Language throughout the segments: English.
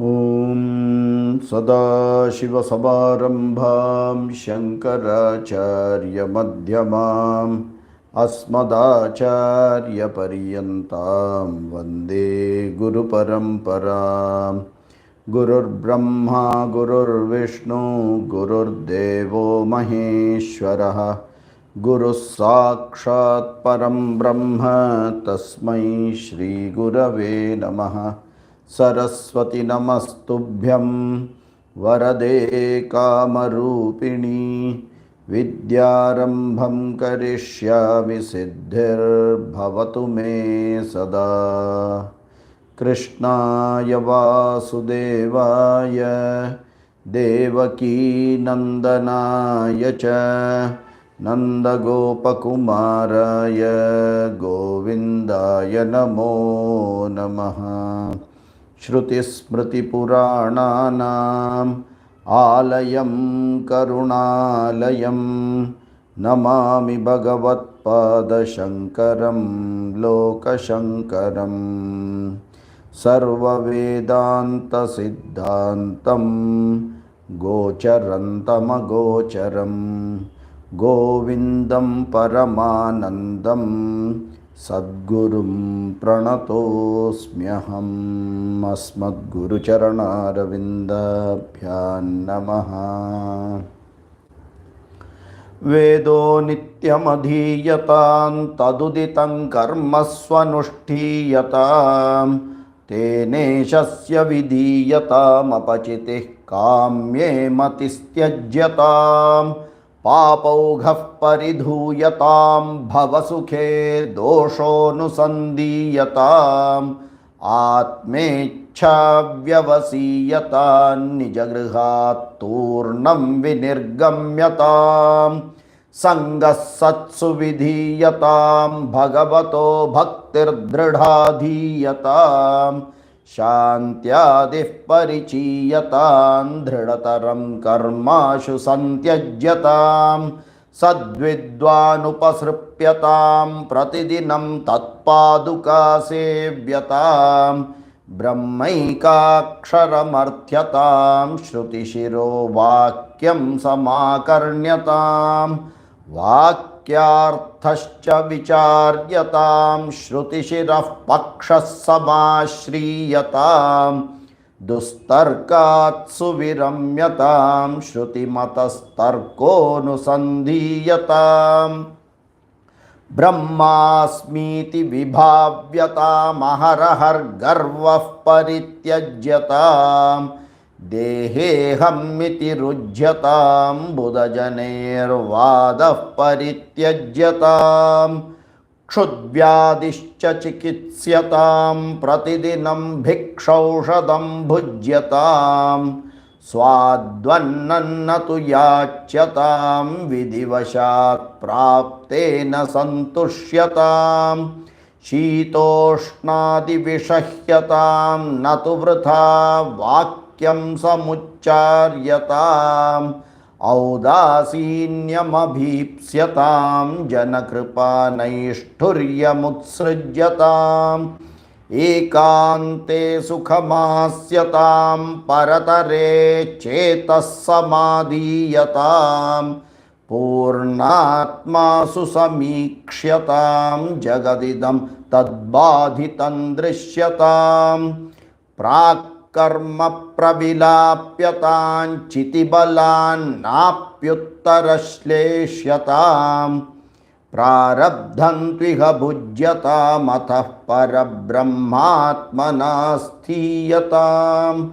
ॐ सदाशिवसमारम्भां शङ्कराचार्यमध्यमाम् अस्मदाचार्यपर्यन्तां वन्दे गुरुपरम्पराम्। गुरुर्ब्रह्मा गुरुर्विष्णु गुरुर्देवो महेश्वरः गुरुः साक्षात् परं ब्रह्म तस्मै श्रीगुरवे नमः। सरस्वती नमस्तुभ्यं वरदे कामरूपिणी विद्यारम्भं करिष्यामि सिद्धिर्भवतु मे सदा। कृष्णाय वासुदेवाय देवकीनन्दनाय च नन्दगोपकुमाराय गोविन्दाय नमो नमः। श्रुतिस्मृतिपुराणानाम् आलयं करुणालयं नमामि भगवत्पादशङ्करं लोकशङ्करम्। सर्ववेदान्तसिद्धान्तं गोचरन्तमगोचरं गोविन्दं परमानन्दं सद्गुरुं प्रणतोऽस्म्यहम्। अस्मद्गुरुचरणारविन्दाभ्यां नमः। वेदो नित्यमधीयतां तदुदितं कर्म स्वनुष्ठीयतां तेनेशस्य विधीयतामपचितिः काम्ये मतिस्त्यज्यताम्। पापौघः परिधूयतां भवसुखे दोषोऽनुसन्धीयताम्। आत्मेच्छाव्यवसीयतां निजगृहात् तूर्णं विनिर्गम्यताम्। संगः सत्सु विधीयतां भगवतो भक्तिर्दृढाधीयताम्। शान्त्यादिः परिचीयतां दृढतरं कर्माशु सन्त्यज्यतां। सद्विद्वानुपसृप्यतां प्रतिदिनं तत्पादुकासेव्यतां। ब्रह्मैकाक्षरमर्थ्यतां श्रुतिशिरो वाक्यं समाकर्ण्यताम्। वाक्यार्थश्च विचार्यतां श्रुतिशिरः पक्षः समाश्रीयतां। दुस्तर्कात् सुविरम्यतां श्रुतिमतस्तर्कोऽनुसन्धीयताम्। ब्रह्मास्मीति विभाव्यतामहरहर्गर्वः परित्यज्यताम्। देहेऽहमिति रुज्यतां बुधजनैर्वादः परित्यज्यताम्। क्षुद्व्याधिश्च चिकित्स्यतां प्रतिदिनं भिक्षौषधं भुज्यतां। स्वाद्वन्नं न तु याच्यतां विधिवशात् प्राप्तेन सन्तुष्यताम्। शीतोष्णादिविषह्यतां न तु वृथा वाक्यं समुच्चार्यताम्। औदासीन्यमभीप्स्यतां जनकृपानैष्ठुर्यमुत्सृज्यताम्। एकान्ते सुखमास्यतां परतरे चेतः समाधीयताम्। पूर्णात्मासु समीक्ष्यतां जगदिदं तद्बाधितं दृश्यताम्। प्राक्कर्म प्रविलाप्यतां चितिबलान्नाप्युत्तरश्लेष्यताम्। प्रारब्धं त्विह भुज्यतामतः परब्रह्मात्मना स्थीयताम्।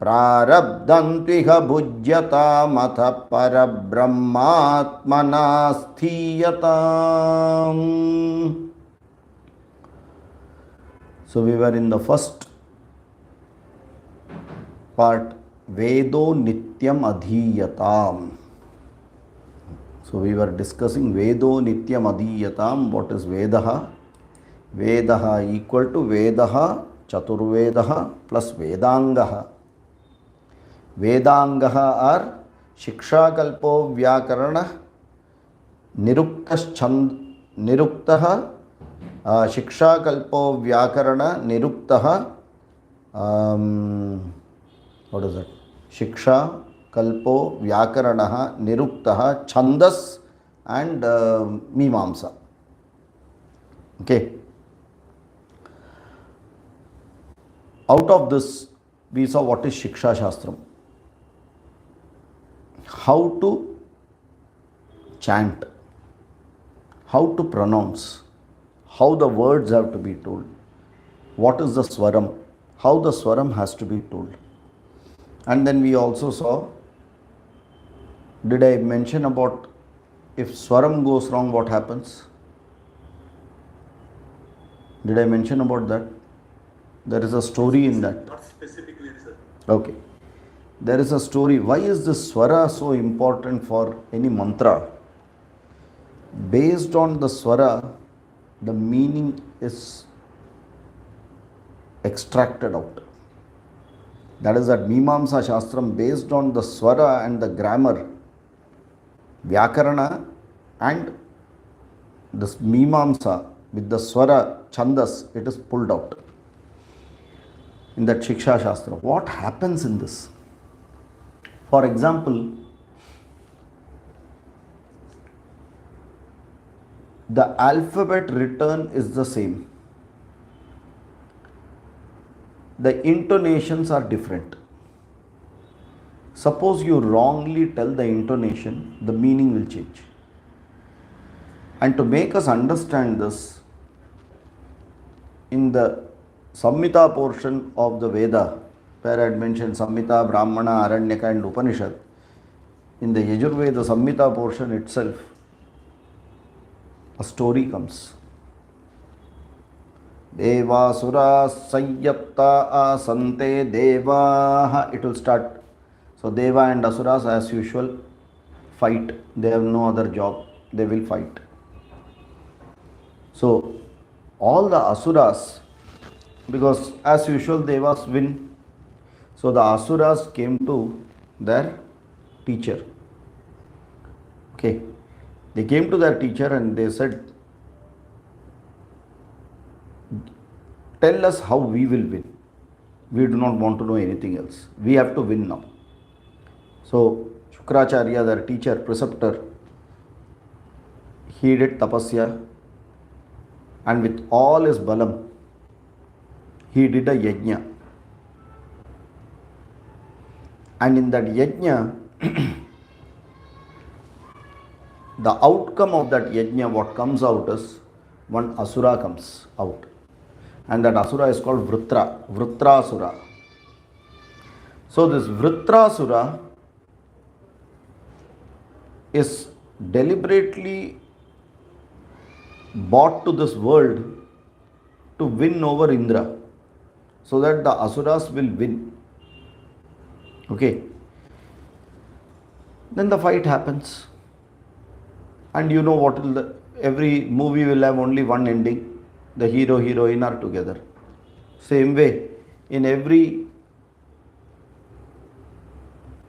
प्रारब्धन्त्विह भुज्यतामथ परब्रह्मात्मना स्थीयताम्. So we were in the first part, Vedo Nityam Adhiyatam. So we were discussing Vedo Nityam Adhiyatam. What is Vedaha? Vedaha equal to Vedaha Chaturvedaha plus Vedangaha. Vedangaha are Shiksha Kalpo Vyakarana Niruktaha Shiksha Kalpo Vyakarana Niruktaha. What is it? Shiksha Kalpo Vyakaranaha Niruktaha Chandas and Mimamsa. Okay. Out of this, we saw what is Shiksha Shastram. How to chant, how to pronounce, how the words have to be told, what is the swaram, how the swaram has to be told. And then we also saw, did I mention about if swaram goes wrong, what happens? Did I mention about that? There is a story in that. Not specifically, sir. Okay. There is a story. Why is this swara so important for any mantra? Based on the swara, the meaning is extracted out. That is that Mimamsa Shastram, based on the swara and the grammar, Vyakarana and this Mimamsa with the swara, Chandas, it is pulled out in that Shiksha Shastra. What happens in this? For example, the alphabet written is the same. The intonations are different. Suppose you wrongly tell the intonation, the meaning will change. And to make us understand this, in the Samhita portion of the Veda, where I had mentioned Samhita, Brahmana, Aranyaka and Upanishad, in the Yajurveda Samhita portion itself, a story comes. Devasura Sanyatta Asante Devaha. It will start. So Deva and Asuras as usual fight. They have no other job. They will fight. So all the Asuras, because as usual Devas win. So the Asuras came to their teacher. Okay. They came to their teacher and they said, tell us how we will win. We do not want to know anything else. We have to win now. So Shukracharya, their teacher, preceptor, he did tapasya, and with all his balam, he did a yajna. And in that yajna, the outcome of that yajna, what comes out is one asura comes out. And that asura is called Vritrasura. So this Vritrasura is deliberately brought to this world to win over Indra, so that the asuras will win. Okay. Then the fight happens. And you know what will every movie will have only one ending. The hero, heroine are together. Same way, in every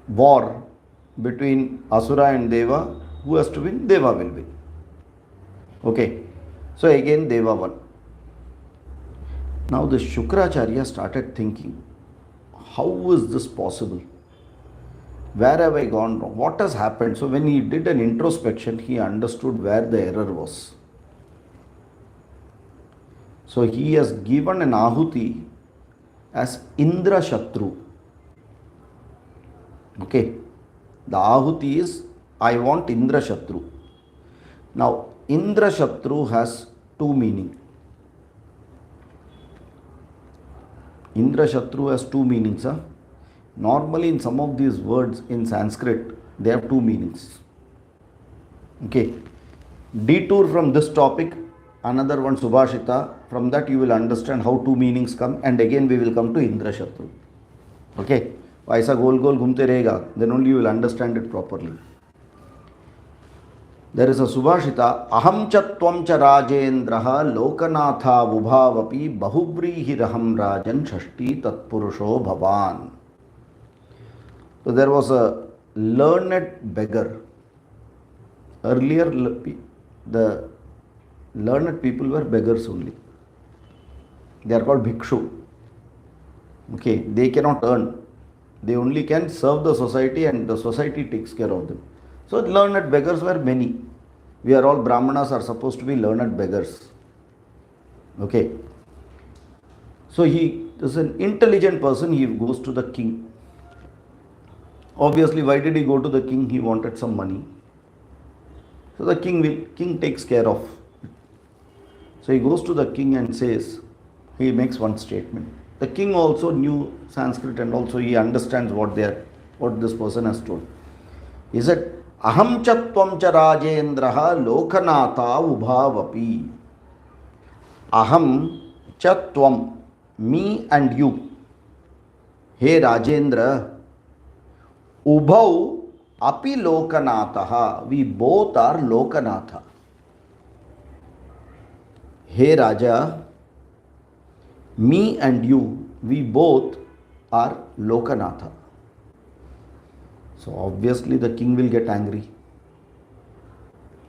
war between Asura and Deva, who has to win? Deva will win. Okay. So again Deva won. Now the Shukracharya started thinking, how is this possible? Where have I gone wrong? What has happened? So when he did an introspection, he understood where the error was. So he has given an ahuti as Indra Shatru. Okay. The ahuti is, I want Indra Shatru. Now, Indra Shatru has two meanings. Indra Shatru has two meanings. Normally, in some of these words in Sanskrit, they have two meanings. Okay. Detour from this topic, another one Subhashita. From that, you will understand how two meanings come, and again, we will come to Indra Shatru. Okay. ऐसा गोल गोल घूमते रहेगा, then only you will understand it properly. There is a Subhashita, Aham cha tvam cha Rajendraha Lokanatha Vubhavapi Bahuvrihi Rajan Shashti Tatpurusho Bhavan. So there was a learned beggar. Earlier, the learned people were beggars only. They are called bhikshu. Okay, they cannot earn. They only can serve the society, and the society takes care of them. So learned beggars were many. We are all Brahmanas are supposed to be learned beggars. Okay. So he is an intelligent person. He goes to the king. Obviously, why did he go to the king? He wanted some money. So the king takes care of it. So he goes to the king and says, he makes one statement. The king also knew Sanskrit, and also he understands what this person has told. He said, Aham cha tvam cha Rajendraha Lokanatha Ubhavapi. Aham cha tvam, me and you. Hey Rajendra, Ubhau api Lokanatha. We both are Lokanatha. Hey Raja, me and you, we both are Lokanatha. So obviously the king will get angry.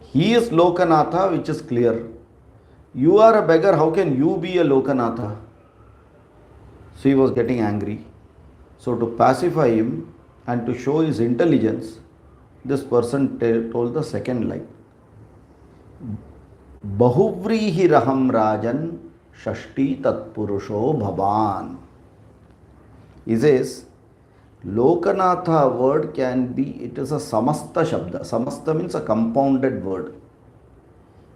He is Lokanatha, which is clear. You are a beggar, how can you be a Lokanatha? So he was getting angry. So to pacify him and to show his intelligence, this person told the second line. Bahuvrihi Rajan Shashti Tatpurusho Bhavan. He says, Lokanatha word can be, it is a samasta shabda. Samasta means a compounded word.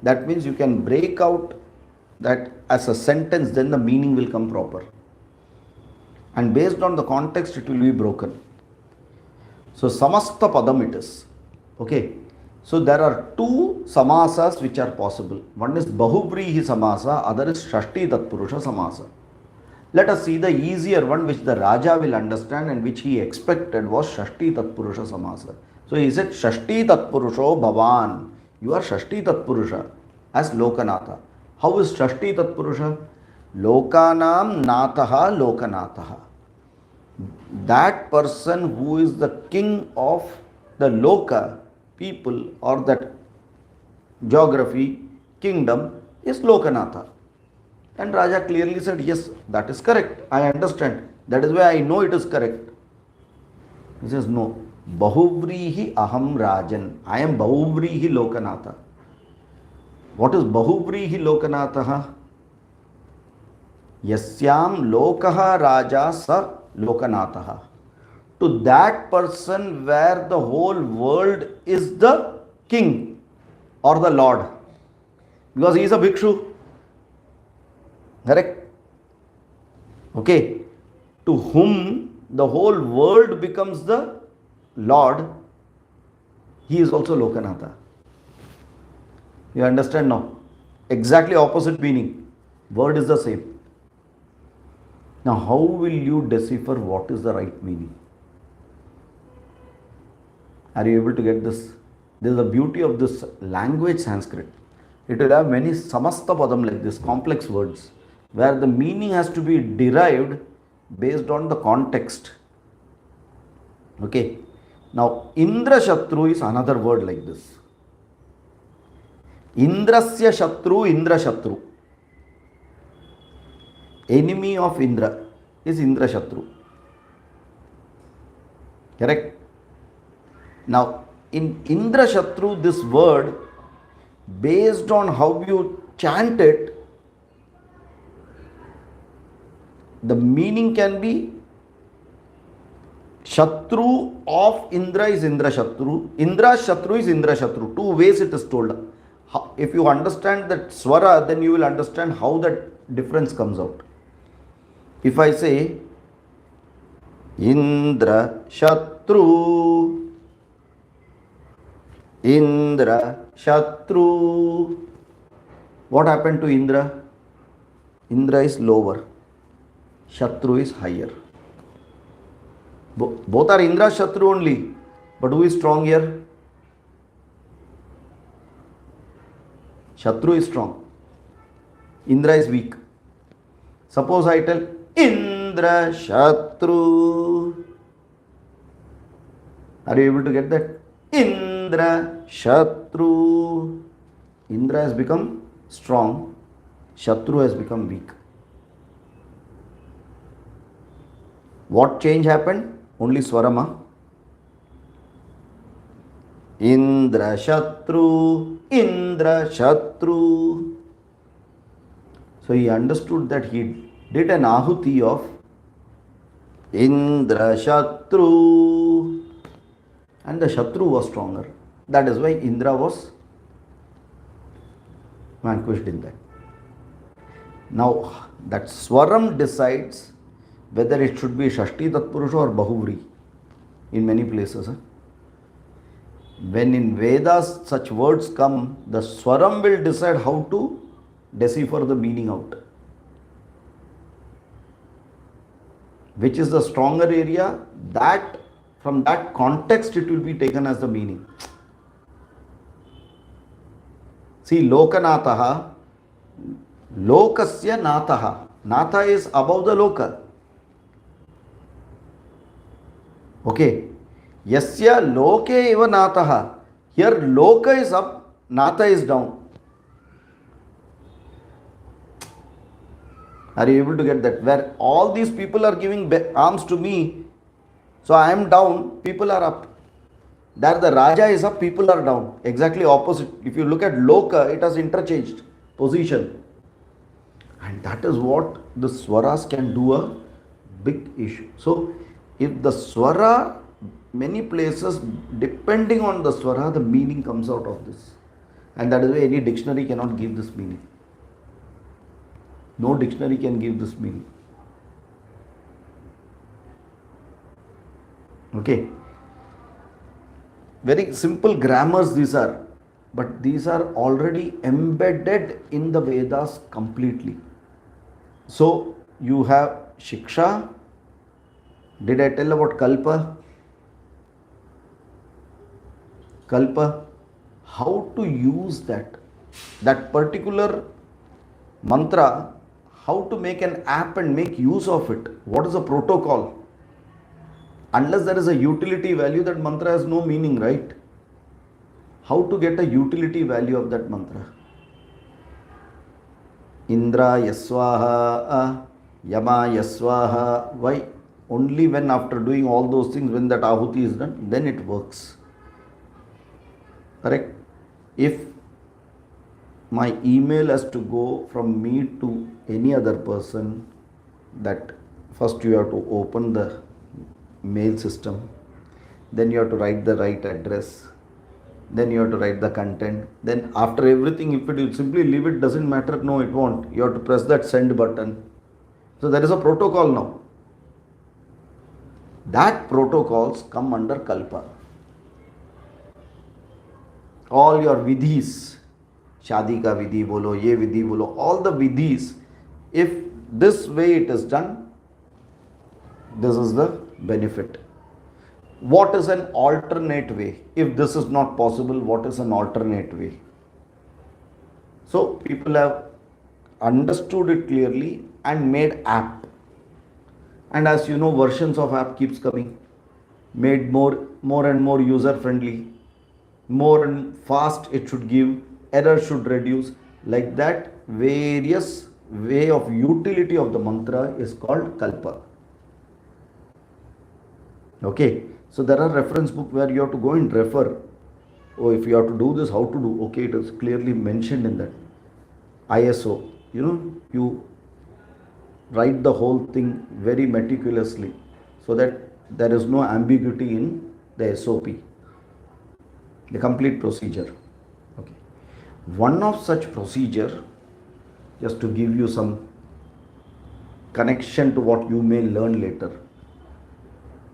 That means you can break out that as a sentence, then the meaning will come proper. And based on the context, it will be broken. So samasta padam it is. Okay. So there are two samasas which are possible. One is Bahuvrihi samasa, other is Shashti Tatpurusha samasa. Let us see the easier one which the Raja will understand and which he expected was Shashti Tatpurusha samasa. So he said Shashti Tatpurusho Bhavan. You are Shashti Tatpurusha as Lokanatha. How is Shashti Tatpurusha? Lokanam Nathaha Lokanathaha. That person who is the king of the Loka people or that geography, kingdom is Lokanatha. And Raja clearly said, yes, that is correct. I understand. That is why I know it is correct. He says, no. Bahuvrihi aham Rajan. I am Bahuvrihi Lokanatha. What is Bahuvrihi Lokanatha? Yasyam Lokaha Raja sa Lokanatha. To that person where the whole world is the king or the lord. Because he is a bhikshu. Correct? Okay. To whom the whole world becomes the lord, he is also Lokanatha. You understand now? Exactly opposite meaning. Word is the same. Now, how will you decipher what is the right meaning? Are you able to get this? This is the beauty of this language Sanskrit. It will have many samasta padam like this, complex words, where the meaning has to be derived based on the context. Okay. Now, Indra Shatru is another word like this. Indrasya Shatru, Indra Shatru. Enemy of Indra is Indra Shatru. Correct? Now, in Indra Shatru, this word, based on how you chant it, the meaning can be Shatru of Indra is Indra Shatru. Indra Shatru is Indra Shatru. Two ways it is told. If you understand that swara, then you will understand how that difference comes out. If I say Indra Shatru. Indra Shatru. What happened to Indra? Indra is lower, Shatru is higher. Both are Indra Shatru only. But who is strong here? Shatru is strong. Indra is weak. Suppose I tell Indra Shatru. Are you able to get that? Indra Shatru. Indra has become strong. Shatru has become weak. What change happened? Only Swarama. Indra Shatru. Indra Shatru. So he understood that he did an ahuti of Indra Shatru. And the Shatru was stronger. That is why Indra was vanquished in that. Now that Swaram decides whether it should be Shashti Tatpurusha or Bahuvri in many places. When in Vedas such words come, the Swaram will decide how to decipher the meaning out. Which is the stronger area, that from that context it will be taken as the meaning. See, Lokanataha, Lokasya Nataha. Natha is above the Loka. Okay. Yasya Loke eva Nataha. Here Loka is up, Natha is down. Are you able to get that? Where all these people are giving arms to me, so I am down, people are up. There the Raja is up, people are down. Exactly opposite. If you look at Loka, it has interchanged position. And that is what the Swaras can do a big issue. So, if the Swara, many places, depending on the Swara, the meaning comes out of this. And that is why any dictionary cannot give this meaning. No dictionary can give this meaning. Okay. Very simple grammars these are, but these are already embedded in the Vedas completely. So you have Shiksha. Did I tell about Kalpa? Kalpa. How to use that particular mantra, how to make an app and make use of it. What is the protocol? Unless there is a utility value, that mantra has no meaning, right? How to get a utility value of that mantra? Indra Yaswaha, Yama Yaswaha. Why? Only when after doing all those things, when that ahuti is done, then it works. Correct? If my email has to go from me to any other person, that first you have to open the mail system, then you have to write the right address, then you have to write the content, then after everything, if you simply leave it, doesn't matter, no it won't, you have to press that send button. So there is a protocol now. That protocols come under Kalpa. All your vidhis, Shadi ka vidhi bolo, ye vidhi bolo, all the vidhis, if this way it is done, this is the benefit. What is an alternate way? If this is not possible, what is an alternate way? So people have understood it clearly and made app. And as you know, versions of app keeps coming, made more and more user friendly, more and fast it should give, error should reduce. Like that, various way of utility of the mantra is called Kalpa. Okay, so there are reference book where you have to go and refer. Oh, if you have to do this, how to do? Okay, it is clearly mentioned in that. ISO, you write the whole thing very meticulously so that there is no ambiguity in the SOP, the complete procedure. Okay, one of such procedure, just to give you some connection to what you may learn later.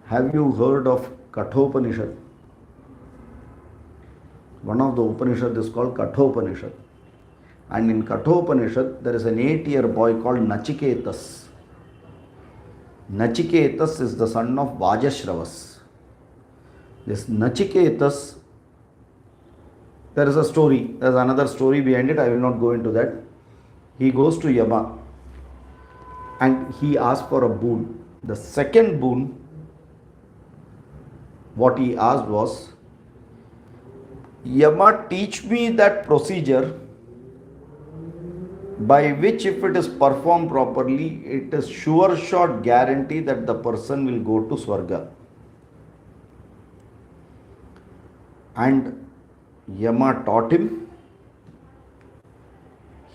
Have you heard of Kathopanishad? One of the Upanishad is called Kathopanishad. And in Kathopanishad, there is an 8-year boy called Nachiketas. Nachiketas is the son of Vajashravas. This Nachiketas, there is a story, there is another story behind it, I will not go into that. He goes to Yama and he asks for a boon. The second boon, what he asked was, Yama, teach me that procedure by which if it is performed properly, it is sure shot guarantee that the person will go to Swarga. And Yama taught him.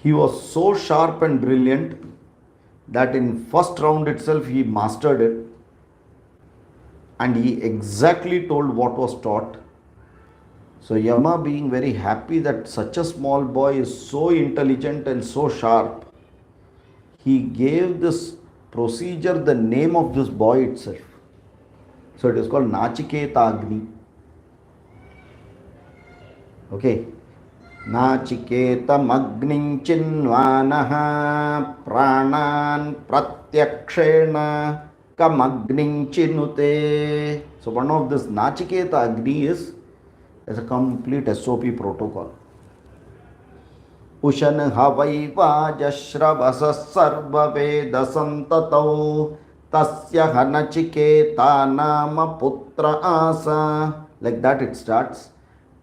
He was so sharp and brilliant that in first round itself he mastered it, and he exactly told what was taught. So Yama, being very happy that such a small boy is so intelligent and so sharp, he gave this procedure the name of this boy itself. So it is called Nachiketa Agni. Okay. Nachiketam agnin chinvanaha pranan pratyakshena kam agnin chinute. So one of this Nachiketa Agni is a complete SOP protocol. Ushan havai vajashravasa sarva veda santatau tasya hanachiketa nama putra asa. Like that it starts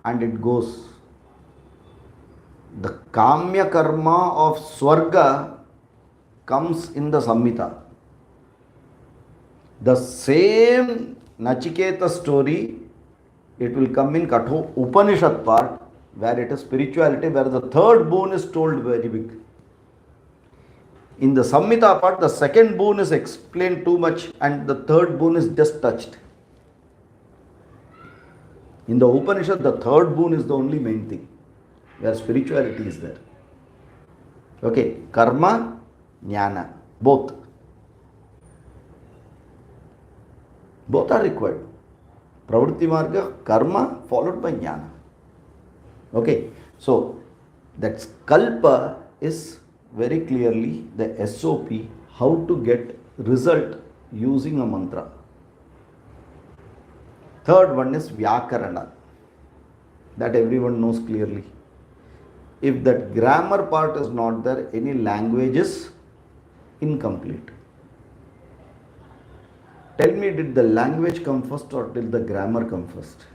and it goes. The Kamya karma of Swarga comes in the Samhita. The same Nachiketa story, it will come in Katho Upanishad part, where it is spirituality, where the third boon is told very big. In the Samhita part, the second boon is explained too much and the third boon is just touched. In the Upanishad, the third boon is the only main thing, where spirituality is there. Okay, karma, jnana, both. Both are required. Pravritti marga, karma followed by jnana. Okay, so that kalpa is very clearly the SOP, how to get result using a mantra. Third one is Vyakarana. That everyone knows clearly. If that grammar part is not there, any language is incomplete. Tell me, did the language come first or did the grammar come first?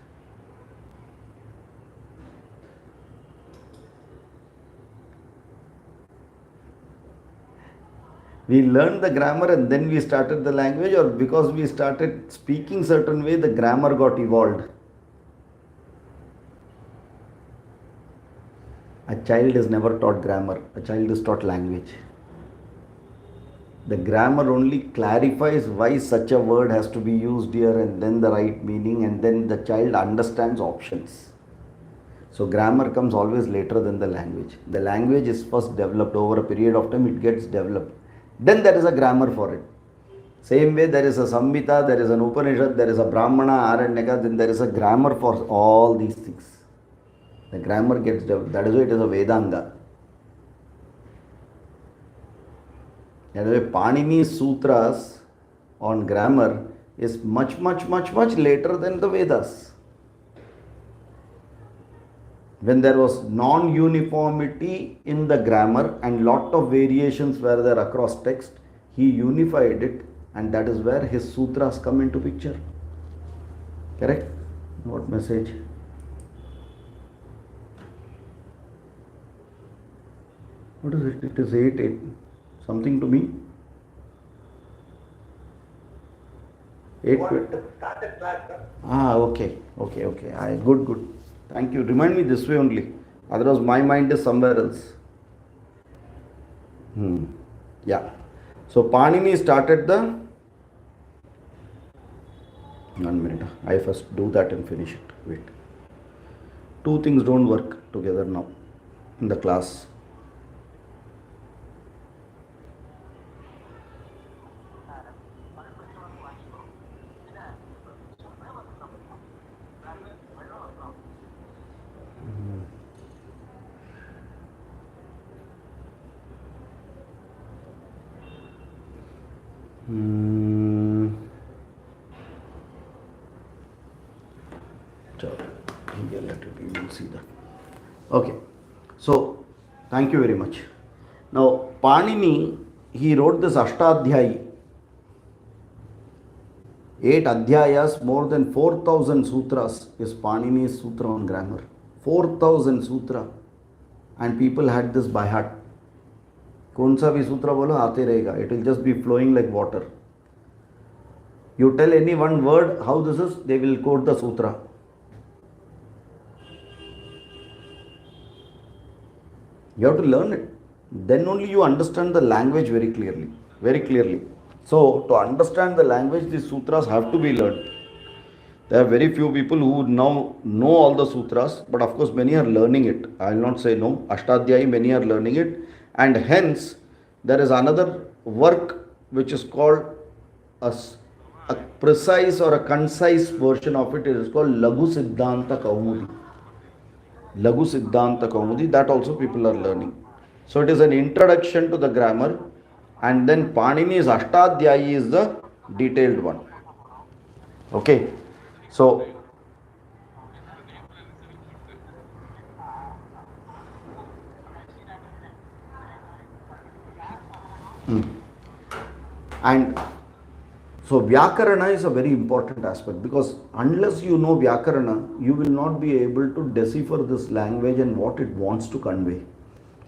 We learned the grammar and then we started the language, or because we started speaking certain way, the grammar got evolved? A child is never taught grammar, a child is taught language. The grammar only clarifies why such a word has to be used here and then the right meaning, and then the child understands options. So grammar comes always later than the language. The language is first developed over a period of time, it gets developed. Then there is a grammar for it. Same way there is a Samhita, there is an Upanishad, there is a Brahmana, Aranyaka, then there is a grammar for all these things. The grammar gets developed. That is why it is a Vedanga. That is why Panini's sutras on grammar is much later than the Vedas. When there was non-uniformity in the grammar and lot of variations were there across text, he unified it, and that is where his sutras come into picture. Correct? What message? What is it? It is 8. Something to me? 8. Okay. Good. Thank you. Remind me this way only. Otherwise, my mind is somewhere else. Yeah. So, Panini started the... 1 minute. I first do that and finish it. Wait. Two things don't work together now in the class. Okay, so thank you very much. Now, Panini, he wrote this Ashtadhyayi, 8 adhyayas, more than 4,000 sutras is Panini's Sutra on grammar. 4,000 sutra, and people had this by heart. कौन सा भी सूत्र बोलो आते रहेगा, it will just be flowing like water. You tell any one word how this is, they will quote the sutra. You have to learn it. Then only you understand the language very clearly. Very clearly. So, to understand the language, these sutras have to be learned. There are very few people who now know all the sutras, but of course, many are learning it. I will not say no. Ashtadhyayi, many are learning it. And hence, there is another work which is called a precise or a concise version of it. It is called Laghu Siddhanta Kaumudi. Laghu Siddhanta Kaumudi, that also people are learning. So it is an introduction to the grammar, and then Panini's Ashtadhyayi is the detailed one. Okay, so and so Vyakarana is a very important aspect, because unless you know Vyakarana, you will not be able to decipher this language and what it wants to convey.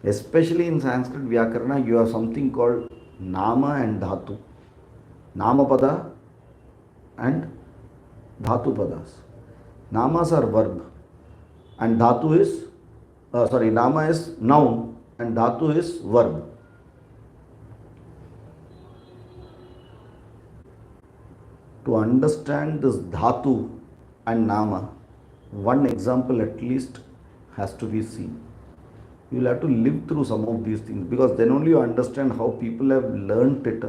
Especially in Sanskrit Vyakarana, you have something called Nama and Dhatu. Nama Pada and Dhatu Padas. Namas are verb and Dhatu is, Nama is noun and Dhatu is verb. To understand this Dhatu and Nama, one example at least has to be seen. You will have to live through some of these things, because then only you understand how people have learnt it.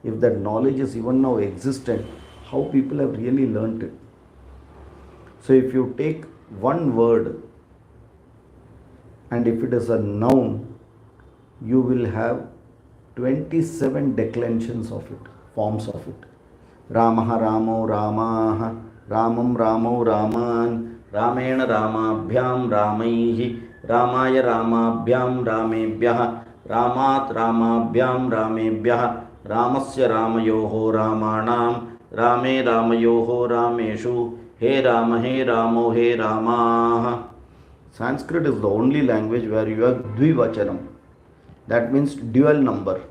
If that knowledge is even now existent, how people have really learnt it. So if you take one word and if it is a noun, you will have 27 declensions of it, forms of it. Ramaha Ramo Ramaha, Ramam Ramo Raman, Ramena Ramabhyam Ramaihi, Ramaya Ramabhyam Ramebhyah, Ramat Ramabhyam Ramebhyah, Ramasya Ramayoho Ramanam, Rame Ramayoho Rameshu, He Ramo He Ramaha. Sanskrit is the only language where you have Dvivachanam. That means dual number.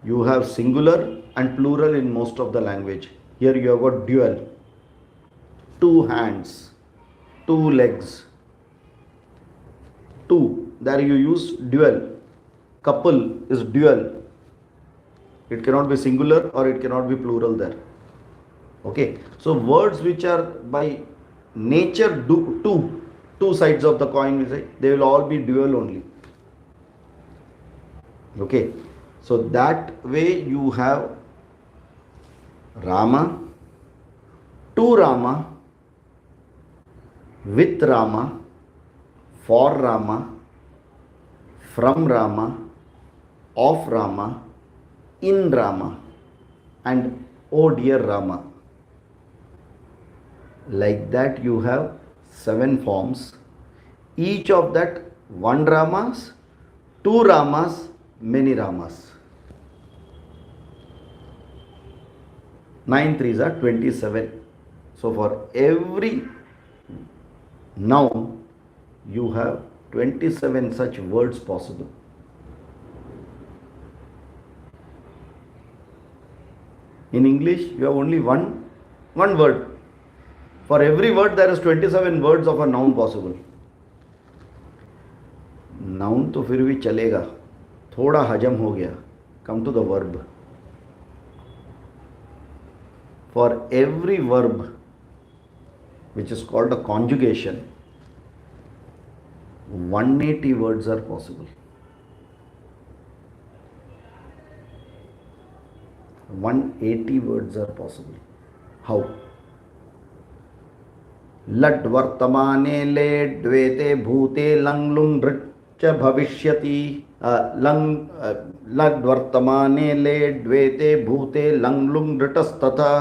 You have singular and plural in most of the language. Here you have got dual. 2 hands, 2 legs. 2. There you use dual. Couple is dual. It cannot be singular or it cannot be plural there. Okay. So words which are by nature two sides of the coin, we say, they will all be dual only. Okay. So that way you have Rama, to Rama, with Rama, for Rama, from Rama, of Rama, in Rama, and oh dear Rama. Like that you have 7 forms. Each of that 1 Ramas, 2 Ramas, many Ramas. 9 threes are 27. So for every noun, you have 27 such words possible. In English, you have only one word. For every word, there is 27 words of a noun possible. Noun तो फिर भी चलेगा, थोड़ा हजम हो गया. Come to the verb. For every verb, which is called a conjugation, 180 words are possible. 180 words are possible. How? लट् वर्तमाने ले द्वेते भूते लंग लुंग च भविष्यति. लट् वर्तमाने ले द्वेते भूते लंग लुंग ऋटस्तथा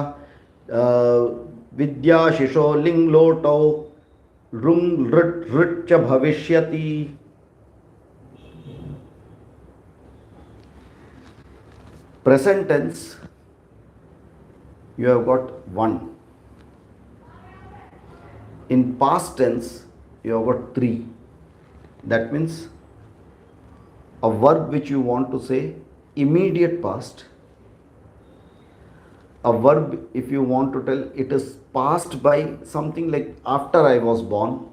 विद्या शिशो लिंग लोटौ. Rung rit rit cha bhavishyati. Present tense, you have got one. In past tense, you have got three. That means a verb which you want to say immediate past, a verb if you want to tell it is passed by something like after I was born.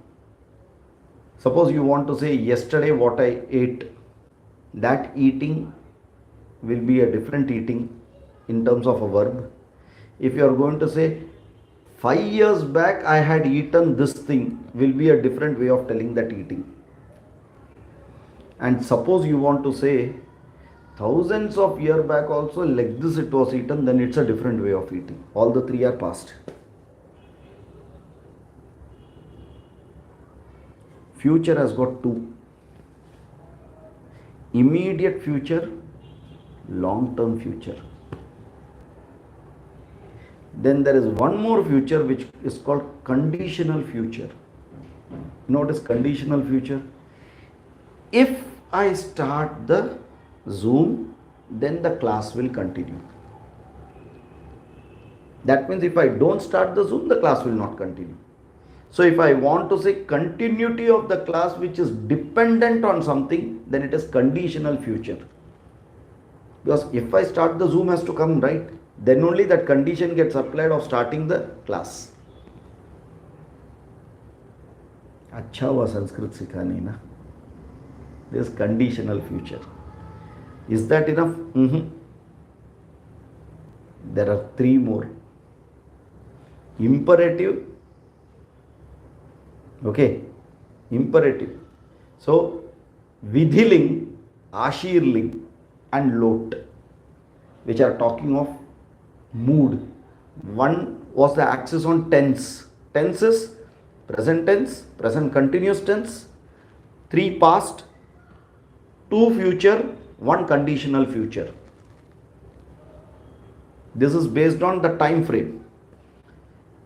Suppose you want to say yesterday what I ate, that eating will be a different eating in terms of a verb. If you are going to say 5 years back I had eaten this thing, will be a different way of telling that eating. And suppose you want to say thousands of years back also like this it was eaten, then it's a different way of eating. All the three are past. Future has got two. Immediate future, long-term future. Then there is one more future which is called conditional future. You know what is conditional future? If I start the Zoom, then the class will continue. That means if I don't start the Zoom, the class will not continue. So if I want to say continuity of the class which is dependent on something, then it is conditional future. Because if I start the Zoom has to come, right? Then only that condition gets applied of starting the class. अच्छा हुआ संस्कृत सीखा नहीं ना. This conditional future. Is that enough? There are three more. Imperative. Okay. Imperative. So, Vidhiling, Ashirling and Lot, which are talking of mood. One was the axis on tense. Tense is present tense, present continuous tense, three past, two future, one conditional future. This is based on the time frame.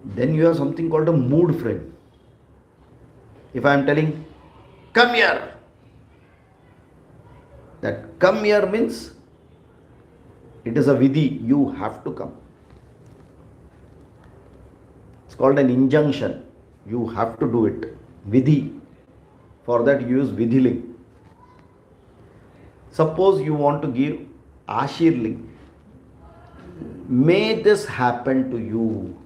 Then you have something called a mood frame. If I am telling, come here, that come here means it is a vidhi, you have to come. It's called an injunction. You have to do it. Vidhi. For that you use vidhiling. Suppose you want to give ashirling. May this happen to you.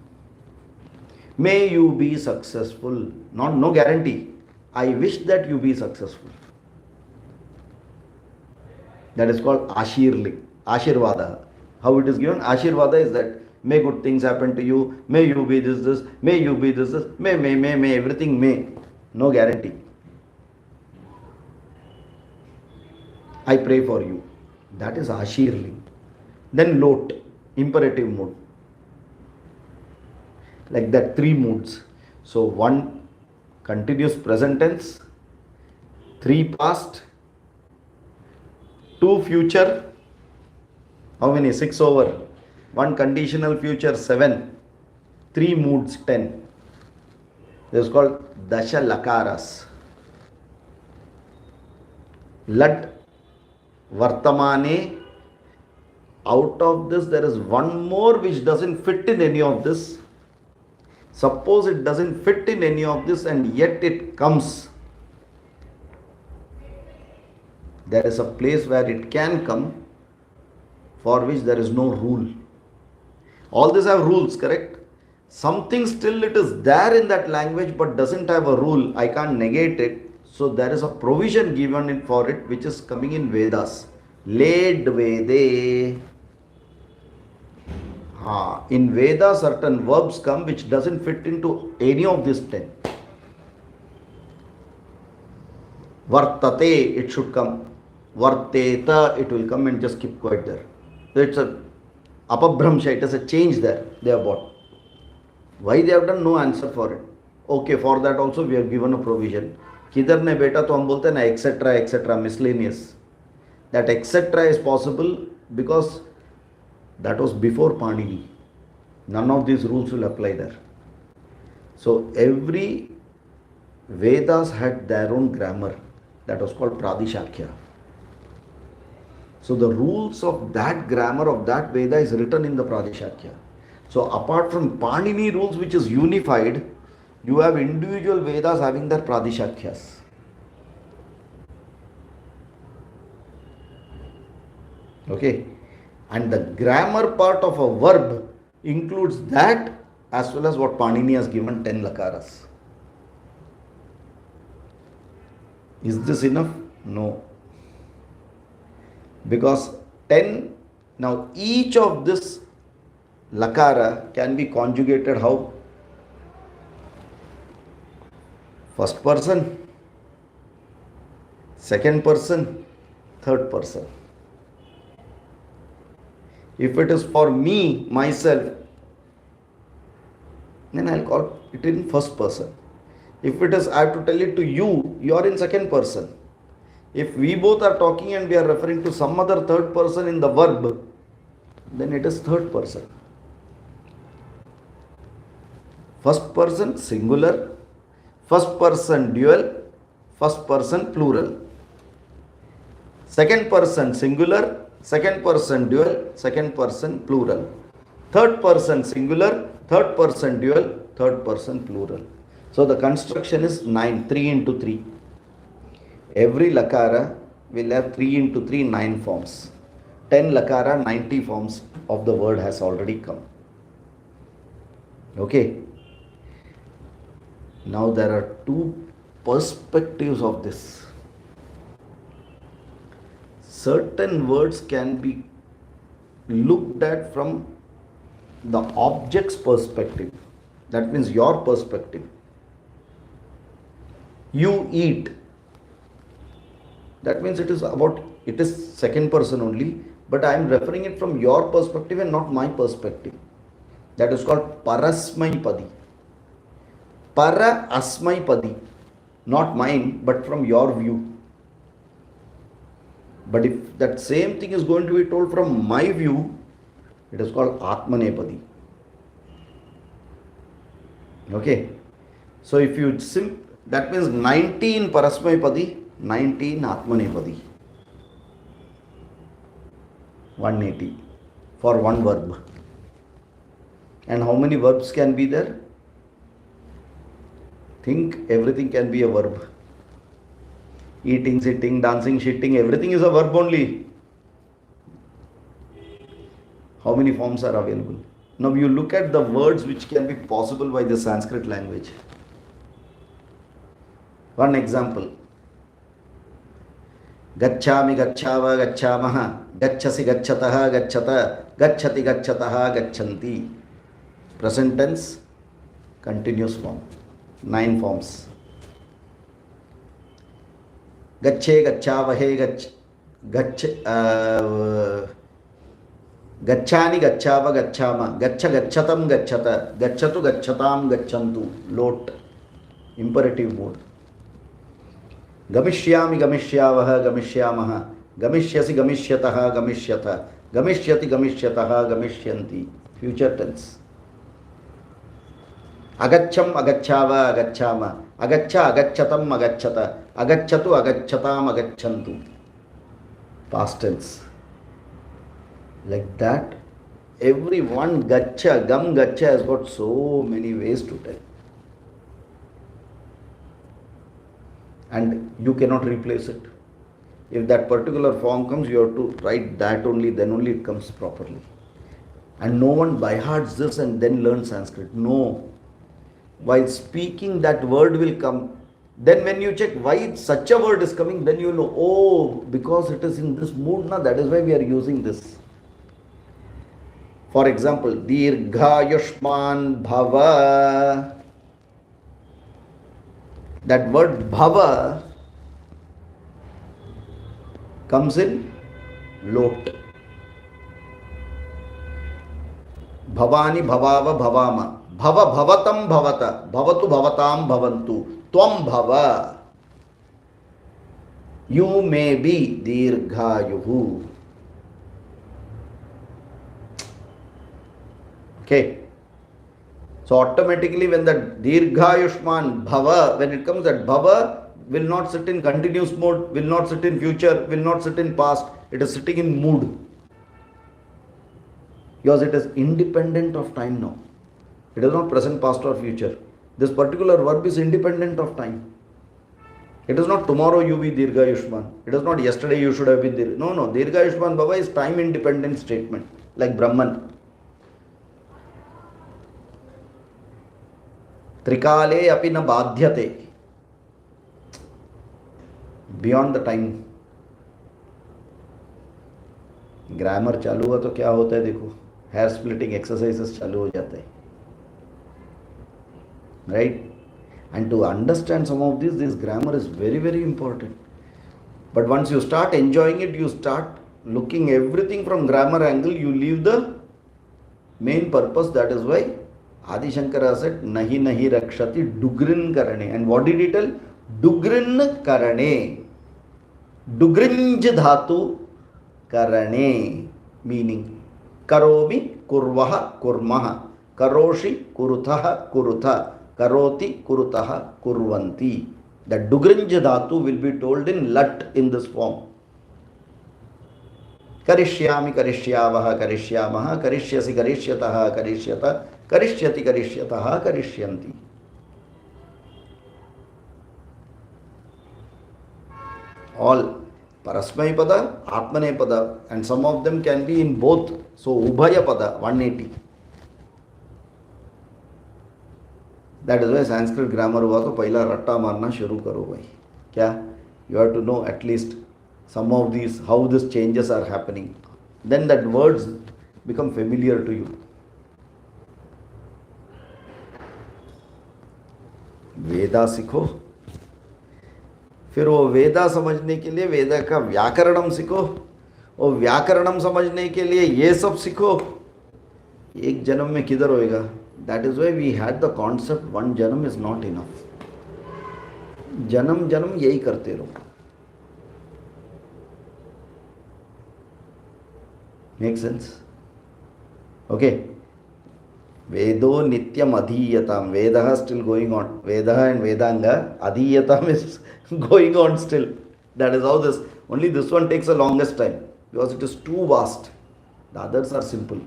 May you be successful. No guarantee. I wish that you be successful. That is called ashirling. Ashirvada. How it is given? Ashirvada is that may good things happen to you, may you be this, may you be this, may, everything may. No guarantee. I pray for you. That is ashirling. Then lot, imperative mood. Like that, three moods. So one continuous present tense, three past, two future. How many? 6 over. One conditional future, 7. Three moods, 10. This is called Dasha Lakaras. Lat Vartamane. Out of this, there is one more which doesn't fit in any of this. Suppose it doesn't fit in any of this and yet it comes. There is a place where it can come, for which there is no rule. All these have rules, correct? Something still it is there in that language but doesn't have a rule. I can't negate it. So there is a provision given for it which is coming in Vedas. Led Vede. In Veda certain verbs come which doesn't fit into any of these 10. Vartate, it should come. Varteta, it will come and just keep quiet there. So it's a apabhramsha, it is a change there they have bought. Why they have done? No answer for it. Okay, for that also we have given a provision. Kidhar ne beta to hum bolte na etc. miscellaneous. That etc. is possible because that was before Panini. None of these rules will apply there. So every Vedas had their own grammar that was called Pradishakya. So the rules of that grammar of that Veda is written in the Pradishakya. So apart from Panini rules which is unified, you have individual Vedas having their Pradishakyas. Okay. And the grammar part of a verb includes that as well as what Panini has given 10 lakaras. Is this enough? No. Because 10, now each of this lakara can be conjugated how? First person, second person, third person. If it is for me, myself, then I'll call it in first person. If it is, I have to tell it to you, you are in second person. If we both are talking and we are referring to some other third person in the verb, then it is third person. First person singular, first person dual, first person plural. Second person singular, second person dual, second person plural. Third person singular, third person dual, third person plural. So the construction is 9, 3 into 3. Every lakara will have 3 into 3, 9 forms. 10 lakara, 90 forms of the word has already come. Okay. Now there are two perspectives of this. Certain words can be looked at from the object's perspective. That means your perspective. You eat. That means it is second person only, but I am referring it from your perspective and not my perspective. That is called parasmai padi. Para asmai padi. Not mine, but from your view. But if that same thing is going to be told from my view, it is called atmanepadi. Okay. So if you that means 90 in parasmaipadi, 90 in atmanepadi. 180 for one verb. And how many verbs can be there? Think everything can be a verb. Eating, sitting, dancing, shitting, everything is a verb only. How many forms are available? Now you look at the words which can be possible by the Sanskrit language. One example. Gacchami, gacchava, gacchamaha, gacchasi, gacchataha, gacchata, gacchati, gacchataha, gacchanti. Present tense, continuous form. 9 forms. Gacche, gacchavahe, gacchani, gacchava, gacchama, gaccha, gacchatam, gacchata, gacchatu, gacchatam, gacchantu. Lot. Imperative mode. Gamishyami, gamishyavaha, gamishyamaha, gamishyasi, gamishyataha, gamishyata, gamishyati, gamishyataha, gamishyanti. Future tense. Agacham, agachava, agachama, agacha, agachatam, agachata, agachatu, agachatam, agachantu. Past tense. Like that, every one gacha, gam gacha has got so many ways to tell. And you cannot replace it. If that particular form comes, you have to write that only, then only it comes properly. And no one by hearts this and then learns Sanskrit. No. While speaking, that word will come. Then when you check why such a word is coming, then you know, oh, because it is in this mood, na, that is why we are using this. For example, Dirghayushman Bhava. That word Bhava comes in lot. Bhavani Bhavava Bhavama. Bhava Bhavatam Bhavata. Bhavatu Bhavatam Bhavantu. Tvam Bhava. You may be Dirghayuhu. Okay. So automatically when that Dirghayushman Bhava, when it comes, that Bhava will not sit in continuous mode, will not sit in future, will not sit in past. It is sitting in mood. Because it is independent of time now. It is not present, past or future. This particular verb is independent of time. It is not tomorrow you be Dirghayushman. It is not yesterday you should have been Dirghayushman. No. Dirghayushman Bhava is time independent statement. Like Brahman. Trikale api na badhyate. Beyond the time. Grammar चालू हुआ तो क्या होता है देखो, hair splitting exercises चालू हो जाते हैं, right. And to understand some of this grammar is very, very important. But once you start enjoying it, you start looking everything from grammar angle, you leave the main purpose. That is why Adi Shankara said, Nahi nahi rakshati dugrin karane. And what did he tell? Dugrin karane. Dugrinj dhatu karane. Meaning, karomi kurvaha kurmaha. Karoshi kuruthaha kurutha. Karoti kurutaha kurvanti. The Dugrinj dhatu will be told in lat in this form. Karishyami karishyavaha karishyamaha karishyasi karishyataha karishyata karishyati karishyataha karishyanti. All Parasmai pada, Atmane pada, and some of them can be in both. So Ubhaya pada 180. That is why Sanskrit grammar हुआ तो पहला रट्टा मारना शुरू करो भाई. क्या? You have to know at least some of these, how these changes are happening. Then that words become familiar to you. वेदा सीखो, फिर वो वेदा समझने के लिए वेदा का व्याकरणम सीखो, और व्याकरणम समझने के लिए ये सब सीखो. एक जन्म में किधर होएगा? That is why we had the concept one janam is not enough. Janam janam यही करते रहो. Make sense? Okay. Vedo nityam adhiyatam. Vedaha still going on. Vedaha and Vedanga. Adhiyatam is going on still. That is how this. Only this one takes the longest time because it is too vast. The others are simple.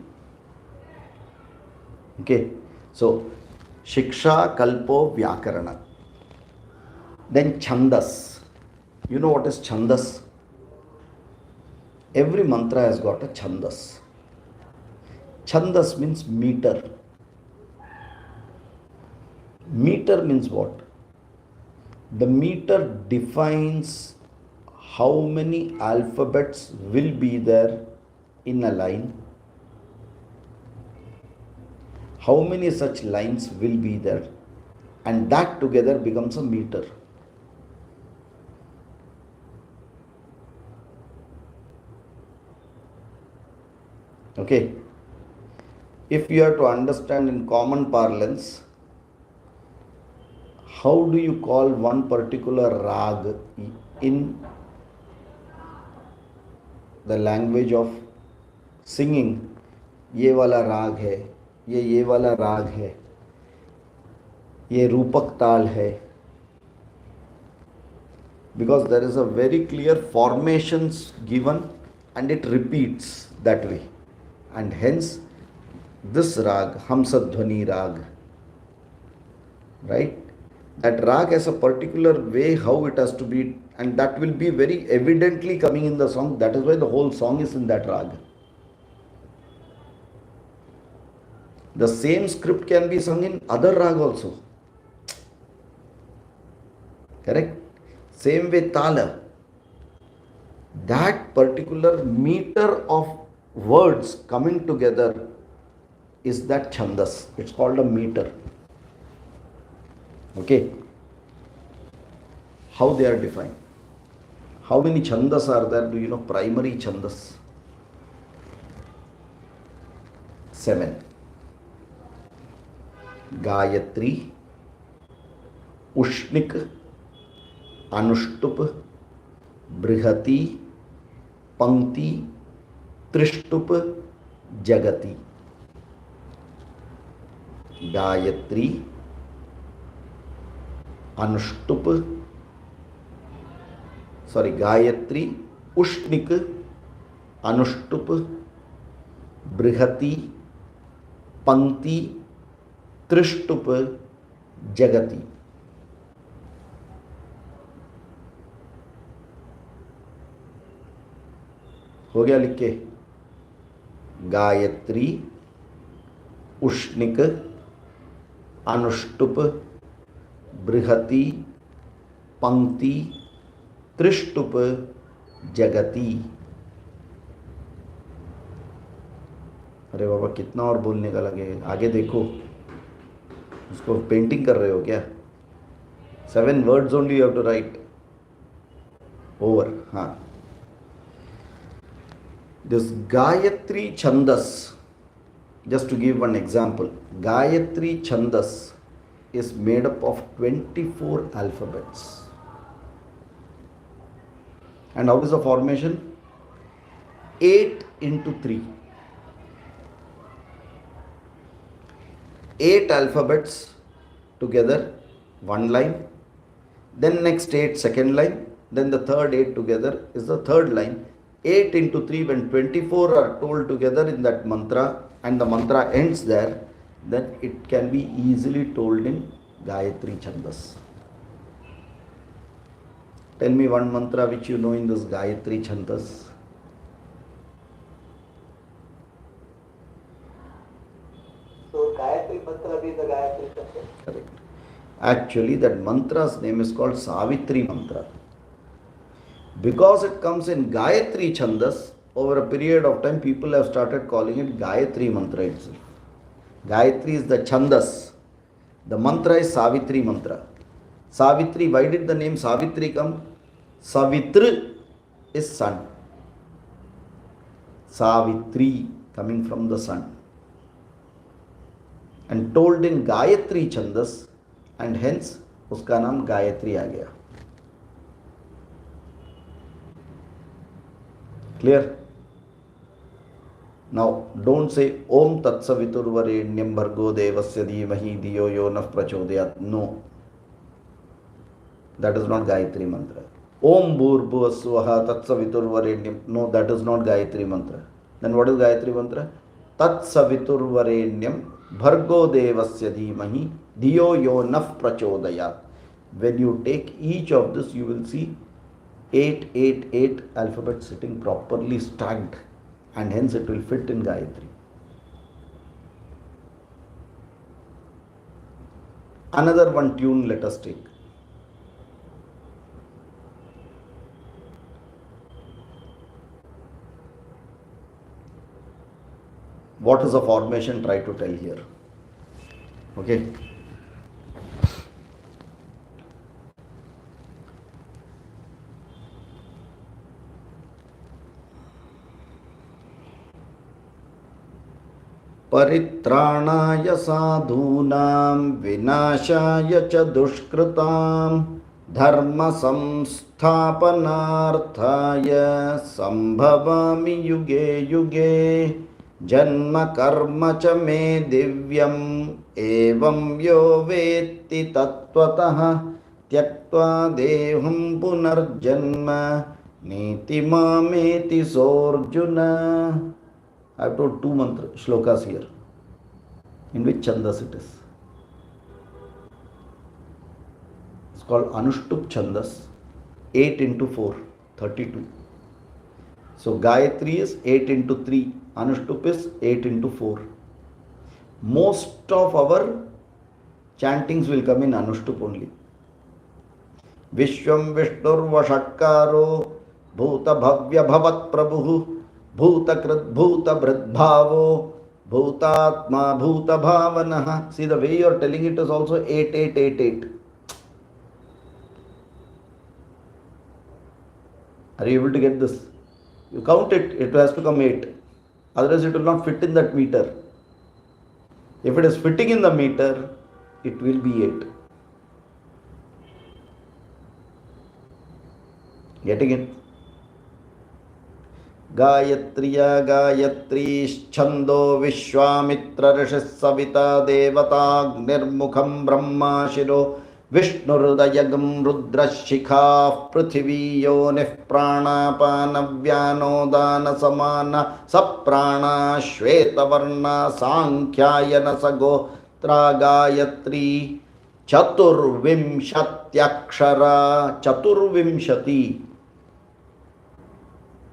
Okay. So, Shiksha, Kalpo, Vyakarana. Then Chandas. You know what is Chandas? Every mantra has got a Chandas. Chandas means meter. Meter means what? The meter defines how many alphabets will be there in a line. How many such lines will be there, and that together becomes a meter. Okay. If you have to understand in common parlance, how do you call one particular rag in the language of singing? ये वाला राग है, ये वाला राग है, ये रूपक ताल है. Because there is a very clear formations given and it repeats that way. And hence this rag, Hamsadhvani rag, right? That rag has a particular way how it has to be, and that will be very evidently coming in the song. That is why the whole song is in that rag. The same script can be sung in other rag also. Correct? Same way Tala. That particular meter of words coming together is that Chandas. It's called a meter. Okay. How they are defined? How many Chandas are there? Do you know primary Chandas? 7. Gayatri, Ushnik, Anushtup, Brihati, Pankti, Trishtup, Jagati. Gayatri, Anushtup, Gayatri, Ushnik, Anushtup, Brihati, Pankti, Trishtup, Jagati. हो गया लिख के? गायत्री, उष्णिक, अनुष्टुप, बृहति, पंक्ति, त्रिष्टुप, जगति. अरे बाबा कितना और बोलने का लगे, आगे देखो. उसको पेंटिंग कर रहे हो क्या? 7 words only you have to write. Over. हाँ. This Gayatri Chandas, just to give one example, Gayatri Chandas is made up of 24 alphabets. And how is the formation? 8 into 3. 8 alphabets together, one line. Then next 8 second line. Then the third 8 together is the third line. 8 into 3, when 24 are told together in that mantra and the mantra ends there, then it can be easily told in Gayatri Chandas. Tell me one mantra which you know in this Gayatri Chandas. So Gayatri mantra is the Gayatri Chandas? Correct. Actually, that mantra's name is called Savitri mantra. Because it comes in Gayatri Chandas, over a period of time, people have started calling it Gayatri mantra itself. Gayatri is the Chandas. The mantra is Savitri mantra. Savitri, why did the name Savitri come? Savitri is sun. Savitri, coming from the sun. And told in Gayatri Chandas, and hence uska naam Gayatri aa gaya. Clear? Now, don't say Om Tat Saviturvarenyam Bhargo Devasya Dhimahi Dhiyo Yo Nah Prachodayat. No. That is not Gayatri mantra. Om Bhurbhuva Swaha Tat Saviturvarenyam. No, that is not Gayatri mantra. Then what is Gayatri mantra? Tat Saviturvarenyam Bhargo Devasya Dhimahi Dhiyo Yo Nah Prachodayat. When you take each of this, you will see 8 alphabets sitting properly stacked, and hence it will fit in Gayatri. Another one tune let us take. What is the formation? Try to tell here. Okay. परित्राणाय साधूनां विनाशाय च दुष्कृतां धर्म संस्थापनार्थाय संभवामि युगे युगे जन्म कर्म च मे दिव्यम् एवं यो वेत्ति तत्त्वतः त्यक्त्वा देहं पुनर्जन्म नीति मामेति सोऽर्जुन. I have told 2 shlokas here. In which chandas it is? It's called Anushtup Chandas. 8 into 4, 32. So Gayatri is 8 into 3. Anushtup is 8 into 4. Most of our chantings will come in Anushtup only. Vishwam Vishnur Vashatkaro Bhuta Bhavya Bhavat Prabhu Bhutakrit Bhuta Bhritbhavo Bhutatma Bhuta Bhavanaha. See, the way you are telling it is also 8. Are you able to get this? You count it, it has to come 8. Otherwise it will not fit in that meter. If it is fitting in the meter, it will be 8. Getting it? गायत्र्या गायत्रीश्छन्दो Vishwamitra ऋषिः सविता देवताग्निर्मुखं ब्रह्मा शिरो विष्णुहृदयगं रुद्रः शिखाः पृथिवी योनिः प्राणापानव्यानो दानसमाना सप्राणा श्वेतवर्णा साङ्ख्यायन सगोत्रा गायत्री चतुर्विंशत्यक्षरा चतुर्विंशति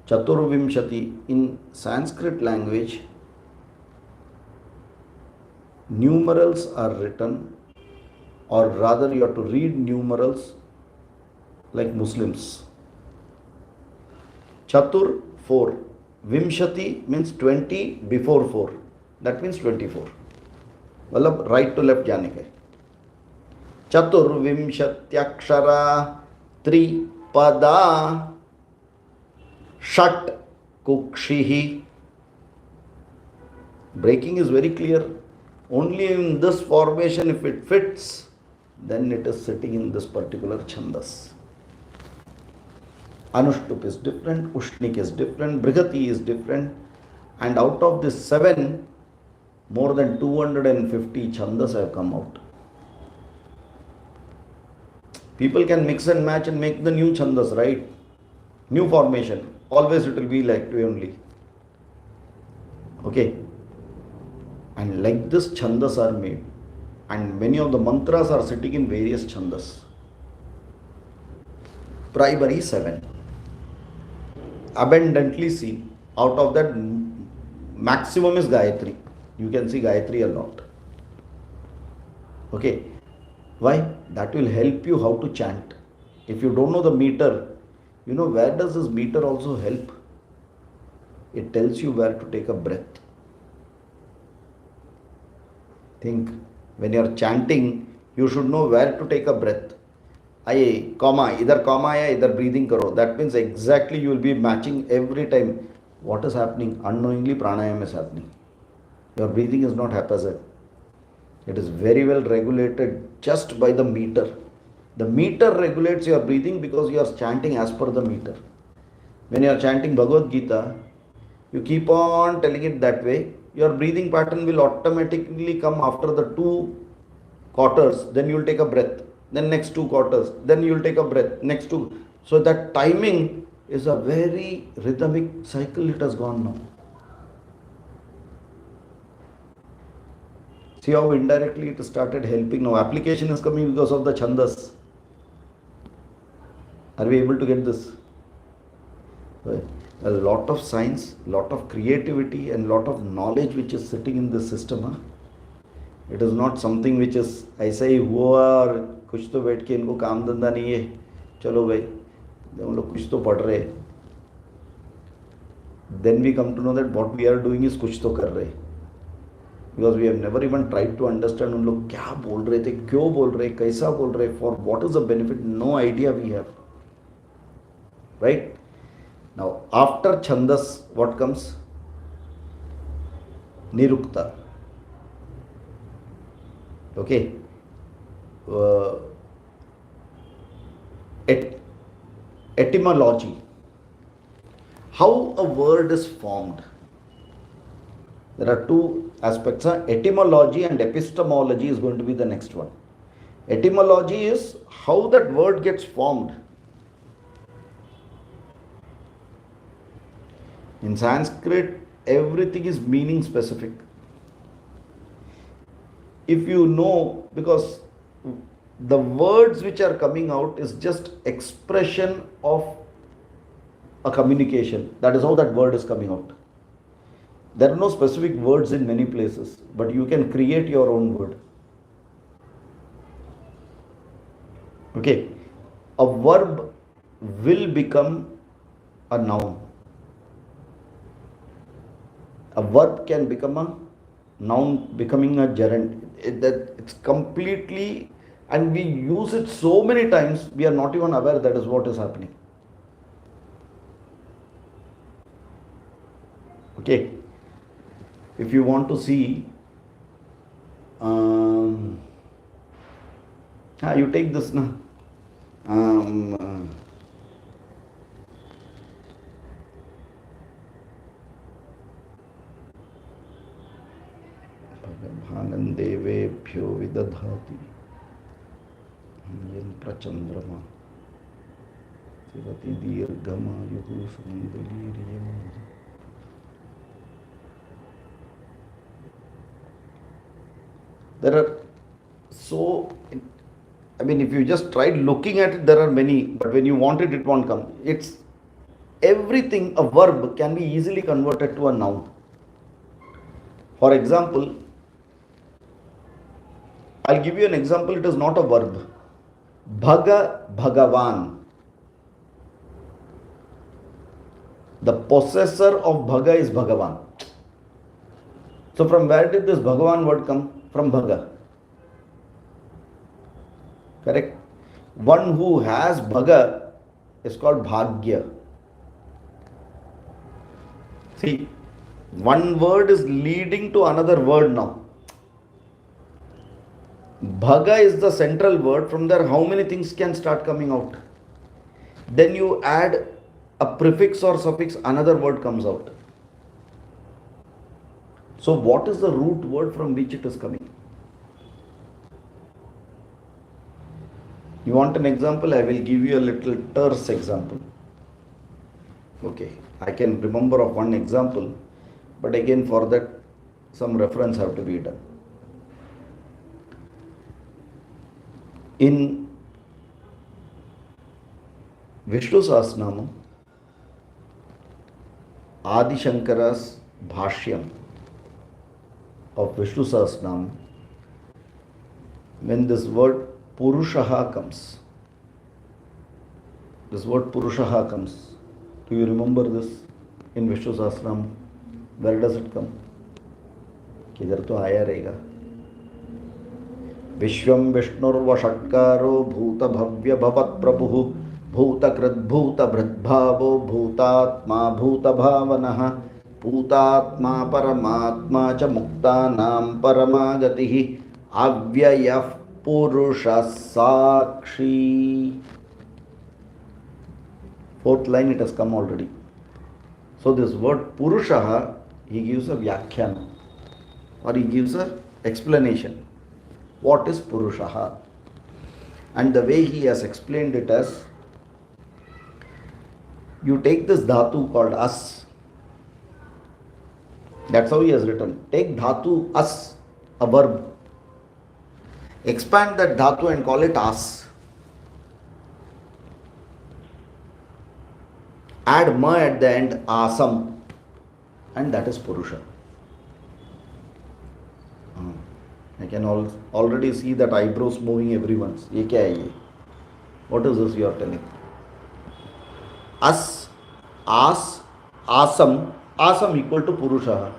Chaturvimshati in Sanskrit language, numerals are written, or rather, you have to read numerals like Muslims. Chatur, 4. Vimshati means 20 before 4. That means 24. मतलब right to left जाने के. Chaturvimshatyakshara Tripada Shat Kukshihi. Breaking is very clear. Only in this formation, if it fits, then it is sitting in this particular chandas. Anushtup is different, Ushnik is different, Brihati is different, and out of this 7, more than 250 chandas have come out. People can mix and match and make the new chandas, right? New formation. Always it will be like two only. Okay. And like this chandas are made. And many of the mantras are sitting in various chandas. Primary 7. Abundantly seen. Out of that, maximum is Gayatri. You can see Gayatri a lot. Okay. Why? That will help you how to chant. If you don't know the meter, you know where does this meter also help? It tells you where to take a breath. Think, when you are chanting, you should know where to take a breath. Aye, comma, either breathing karo. That means exactly you will be matching every time. What is happening? Unknowingly pranayama is happening. Your breathing is not haphazard. It is very well regulated just by the meter. The meter regulates your breathing because you are chanting as per the meter. When you are chanting Bhagavad Gita, you keep on telling it that way, your breathing pattern will automatically come after the 2 quarters, then you will take a breath, then next 2 quarters, then you will take a breath, next 2. So that timing is a very rhythmic cycle it has gone now. See how indirectly it started helping now. Application is coming because of the chandas. Are we able to get this? A lot of science, lot of creativity and lot of knowledge which is sitting in this system. Huh? It is not something which is ऐसा ही हुआ और कुछ तो बैठ के इनको काम धंधा नहीं है, चलो भाई हम लोग कुछ तो पढ़ रहे. Then we come to know that what we are doing is कुछ तो कर रहे. Because we have never even tried to understand उन लोग क्या बोल रहे थे, क्यों बोल रहे, कैसा बोल रहे, for what is the benefit, no idea we have. Right? Now, after Chandas, what comes? Nirukta. Okay. Etymology. How a word is formed. There are 2 aspects. Etymology and epistemology is going to be the next one. Etymology is how that word gets formed. In Sanskrit, everything is meaning specific. If you know, because the words which are coming out is just expression of a communication. That is how that word is coming out. There are no specific words in many places, but you can create your own word. Okay. A verb will become a noun. A verb can become a noun, becoming a gerund. It's completely, and we use it so many times, we are not even aware that is what is happening. Okay. If you want to see, you take this now. भानन्देवेभ्यो विदधाति यन्त्रचन्द्रमा शिवति दीर्घमायुः सुमङ्गलीर्यम्. There are so, I mean, if you just tried looking at it, there are many, but when you want it, it won't come. It's everything, a verb can be easily converted to a noun. For example, I'll give you an example, it is not a verb. Bhaga, Bhagavan. The possessor of Bhaga is Bhagavan. So from where did this Bhagavan word come? From Bhaga. Correct? One who has Bhaga is called Bhagya. See, one word is leading to another word now. Bhaga is the central word. From there, how many things can start coming out? Then you add a prefix or suffix, another word comes out. So what is the root word from which it is coming? You want an example? I will give you a little terse example. Okay, I can remember of one example, but again for that some reference have to be done. In Vishnu Sahasranama, Adi Shankara's Bhashyam of Vishnu Sahasranama, when this word Purushaha comes, do you remember this in Vishnu Sahasranama? Where does it come? किधर तो आया रहेगा. विश्वं विष्णुर्वषट्कारो भूत भव्य भवत् प्रभुः भूतकृद् भूतभृद्भावो भूतात्मा भूतभावनः भूतात्मा परमात्मा च मुक्तानां परमागतिः अव्ययः पुरुषः साक्षी. Fourth line, it has come already. So this word Purushaha, he gives a Vyakhyan, or he gives a explanation. What is Purushaha? And the way he has explained it as, you take this dhatu called as. That's how he has written. Take dhatu as, a verb. Expand that dhatu and call it as. Add ma at the end, asam, and that is Purusha. I can already see that eyebrows moving everyone's. Ye kya hai ye? What is this you are telling? As, asam equal to Purusha.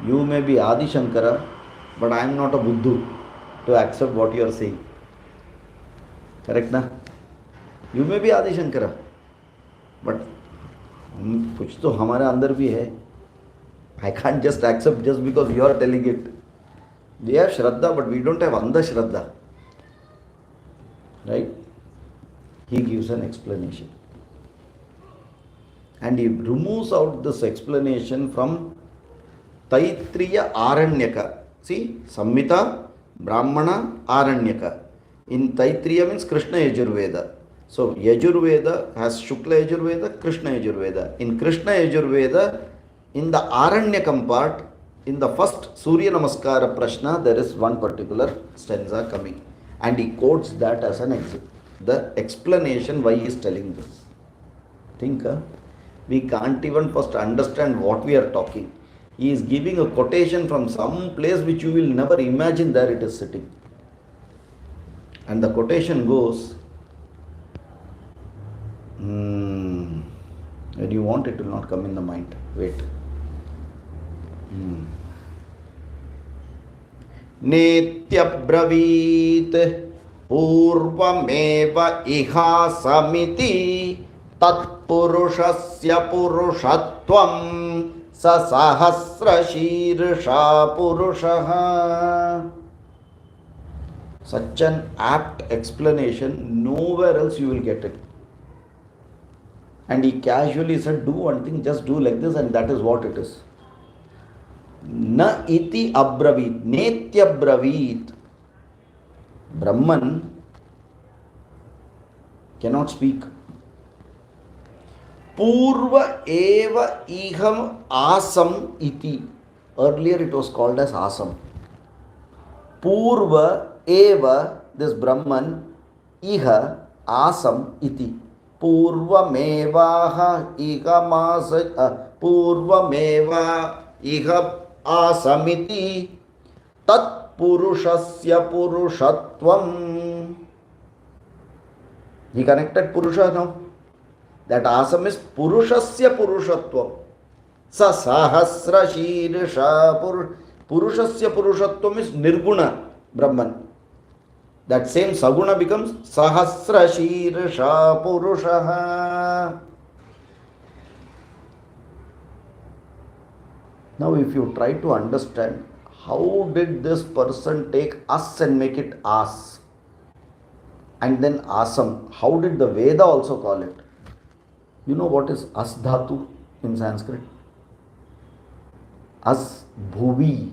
You may be Adi Shankara, but I am not a Buddhu to accept what you are saying. Correct na? You may be Adi Shankara, but कुछ तो हमारे अंदर भी है. I can't just accept just because you are telling it. We have Shraddha, but we don't have Andha Shraddha. Right? He gives an explanation. And he removes out this explanation from Taitriya Aranyaka. See, Samhita, Brahmana, Aranyaka. In Taitriya means Krishna Yajurveda. So Yajurveda has Shukla Yajurveda, Krishna Yajurveda. In Krishna Yajurveda, in the Aranyakam part, in the first Surya Namaskara Prashna, there is one particular stanza coming. And he quotes that as the explanation why he is telling this. Think, we can't even first understand what we are talking. He is giving a quotation from some place which you will never imagine there it is sitting. And the quotation goes, when you want it will not come in the mind. Wait. Nityabravit purvameva ihasamiti tatpurushasya purushatvam sasahasra shirsha purushaha. Such an apt explanation, nowhere else you will get it. And he casually said, do one thing, just do like this, and that is what it is. Na iti abravit, netyabravit. Brahman cannot speak. Purva eva iham asam iti. Earlier it was called as asam. Purva eva, this Brahman, iha asam iti. Purvamevaha ihamasa Purvameva iha asamiti tat purushasya purushatvam. He connected Purusha now. That asam is Purushasya Purushatvam. Sa Sahasra Shirsha Purushasya Purushatvam is Nirguna Brahman. That same Saguna becomes Sahasra Shirsha Purushaha. Now, if you try to understand how did this person take us and make it as, and then asam, how did the Veda also call it? You know what is as dhatu in Sanskrit? As bhuvi.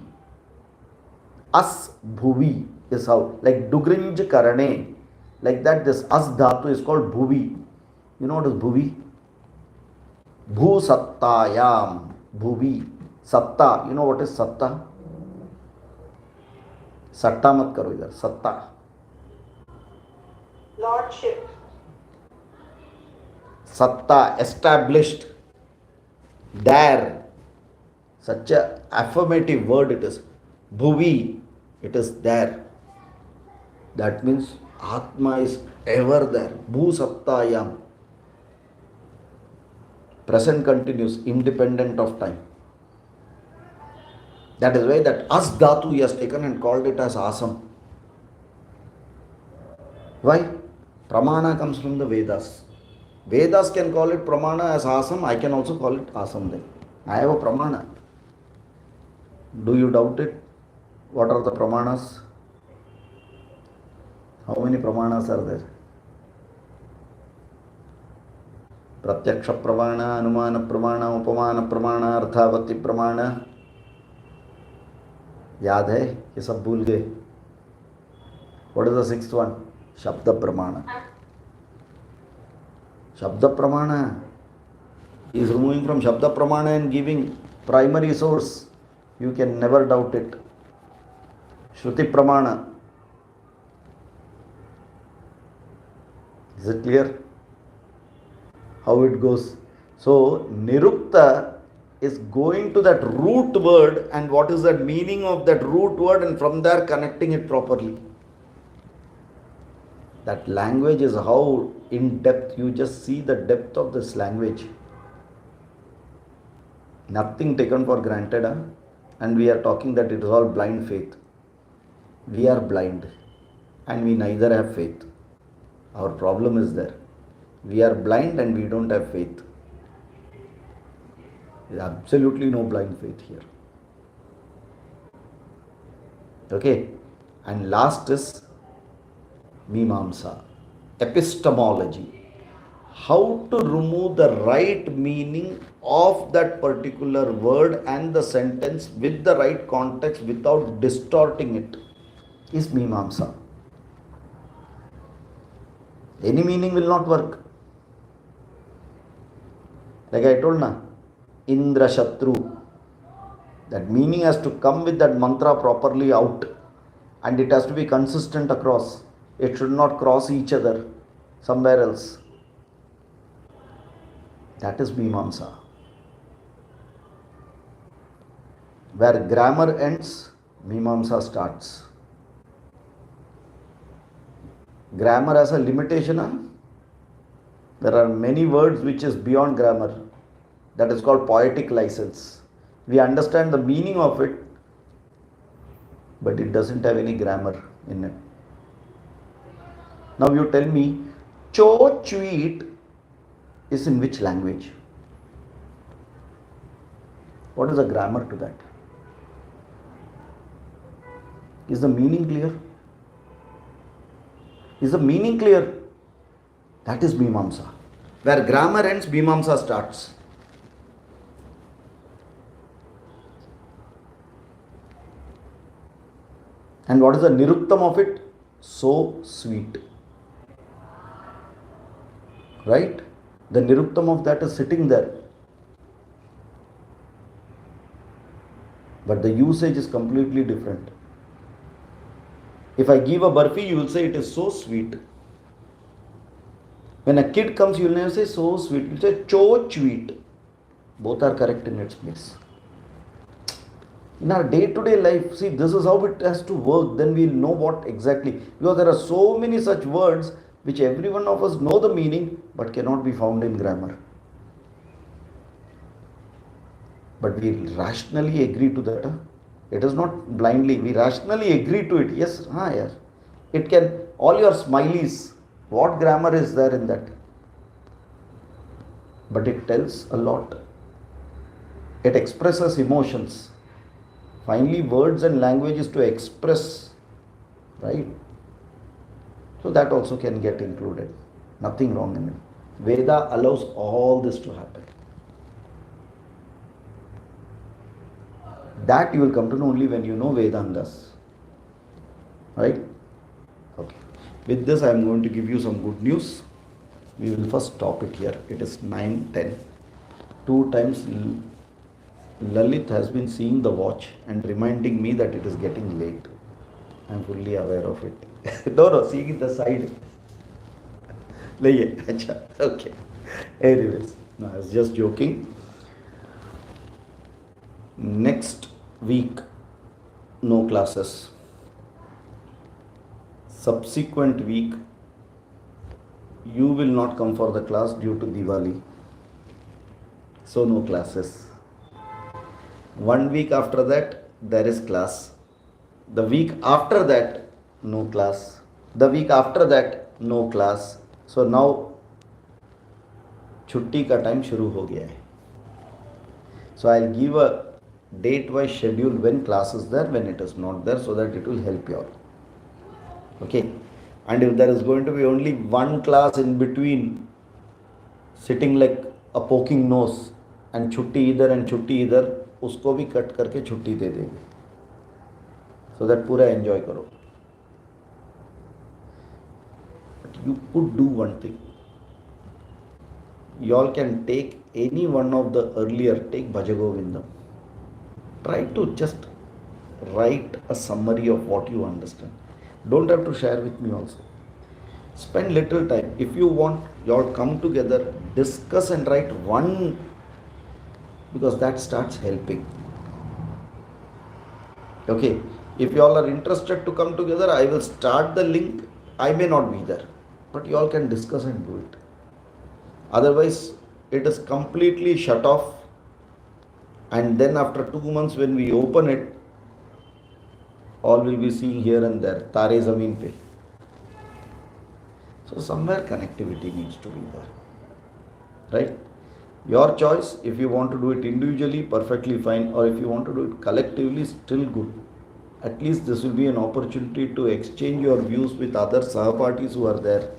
As bhuvi is how, like dugrinj karane, like that this as dhatu is called bhuvi. You know what is bhuvi? Bhu sattayam, bhuvi. Satta, you know what is satta? Satta mat karo idhar, satta. Lordship. Satta, established. There. Such a affirmative word it is. Bhuvi, it is there. That means Atma is ever there. Bhu sattayam. Present continuous, independent of time. That is why that as dhatu he has taken and called it as asam. Why? Pramana comes from the Vedas. Vedas can call it pramana as asam. I can also call it asam then. I have a pramana. Do you doubt it? What are the pramanas? How many pramanas are there? Pratyaksha pramana, anumana pramana, upamana pramana, arthavati pramana. याद है ये सब भूल गए. What is the sixth one? Shabda pramana. Shabda pramana. He is removing from Shabda pramana and giving primary source. You can never doubt it. Shruti pramana. Is it clear how it goes? So nirukta is going to that root word, and what is that meaning of that root word, and from there connecting it properly. That language is how in depth, you just see the depth of this language. Nothing taken for granted, huh? And we are talking that it is all blind faith. We are blind and we neither have faith. Our problem is there. We are blind and we don't have faith. There is absolutely no blind faith here. Okay. And last is Mimamsa, epistemology. How to remove the right meaning of that particular word and the sentence with the right context without distorting it is Mimamsa. Any meaning will not work. Like I told na, Indra Shatru. That meaning has to come with that mantra properly out, and it has to be consistent across. It should not cross each other somewhere else. That is Mimamsa. Where grammar ends, Mimamsa starts. Grammar has a limitation. Huh? There are many words which is beyond grammar. That is called poetic license. We understand the meaning of it, but it doesn't have any grammar in it. Now you tell me, cho tweet is in which language? What is the grammar to that? Is the meaning clear? Is the meaning clear? That is Mimamsa. Where grammar ends, Mimamsa starts. And what is the niruktam of it? So sweet. Right? The niruktam of that is sitting there. But the usage is completely different. If I give a barfi, you will say it is so sweet. When a kid comes, you will never say so sweet. You will say cho sweet. Both are correct in its place. In our day-to-day life, see, this is how it has to work. Then we will know what exactly. Because there are so many such words which every one of us know the meaning but cannot be found in grammar. But we rationally agree to that. Huh? It is not blindly. We rationally agree to it. Yes, yes. It can, all your smileys, what grammar is there in that? But it tells a lot. It expresses emotions. Finally, words and language is to express, right? So that also can get included. Nothing wrong in it. Veda allows all this to happen. That you will come to know only when you know Vedangas. Right? Okay. With this, I am going to give you some good news. We will first stop it here. It is 9:10. 2 times Lalit has been seeing the watch and reminding me that it is getting late. I am fully aware of it. No, seeing the side. Okay. Anyways, no, I was just joking. Next week, no classes. Subsequent week, you will not come for the class due to Diwali. So no classes. 1 week after that, there is class. The week after that, no class. The week after that, no class. So now, छुट्टी का time शुरू हो गया है. So I'll give a date-wise schedule when class is there, when it is not there, so that it will help you all. Okay. And if there is going to be only one class in between, sitting like a poking nose, and छुट्टी इधर and छुट्टी इधर, उसको भी cut करके छुट्टी दे देंगे. So that पूरा enjoy करो. But you could do one thing. You all can take any one of the earlier, take Bhajagovindam. Try to just write a summary of what you understand. Don't have to share with me also. Spend little time. If you want, you all come together, discuss and write one, because that starts helping. Okay. If you all are interested to come together, I will start the link. I may not be there, but you all can discuss and do it. Otherwise, it is completely shut off. And then after 2 months, when we open it, all will be seeing here and there, Tare Zameen Pe. So somewhere connectivity needs to be there. Right? Your choice. If you want to do it individually, perfectly fine. Or if you want to do it collectively, still good. At least this will be an opportunity to exchange your views with other Sahapatis who are there.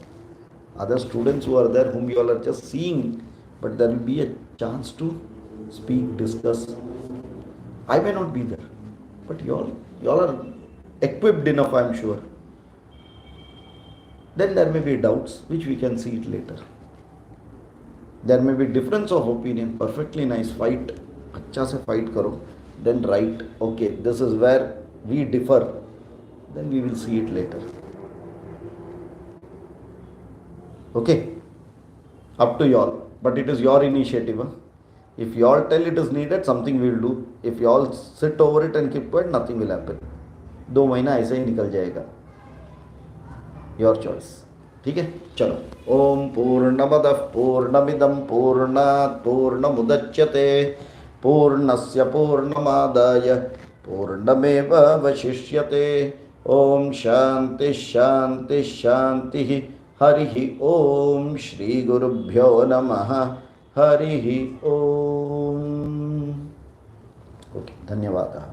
Other students who are there whom you all are just seeing. But there will be a chance to speak, discuss. I may not be there. But you all are equipped enough, I am sure. Then there may be doubts, which we can see it later. There may be difference of opinion. Perfectly nice. Fight. अच्छा से fight करो. Then write. Okay, this is where we differ. Then we will see it later. Okay. Up to y'all. But it is your initiative. Huh? If y'all tell it is needed, something we will do. If y'all sit over it and keep quiet, nothing will happen. 2 महीना ऐसे ही निकल जाएगा. Your choice. ठीक है, चलो. ओम पूर्णमदः पूर्णमिदं पूर्णात् पूर्णमुदच्यते पूर्णस्य पूर्णमादाय पूर्णमेवावशिष्यते. ओम शांति शांति शांति. हरिः ओम. श्री गुरुभ्यो नमः. हरिः ओम. ओके, धन्यवादः.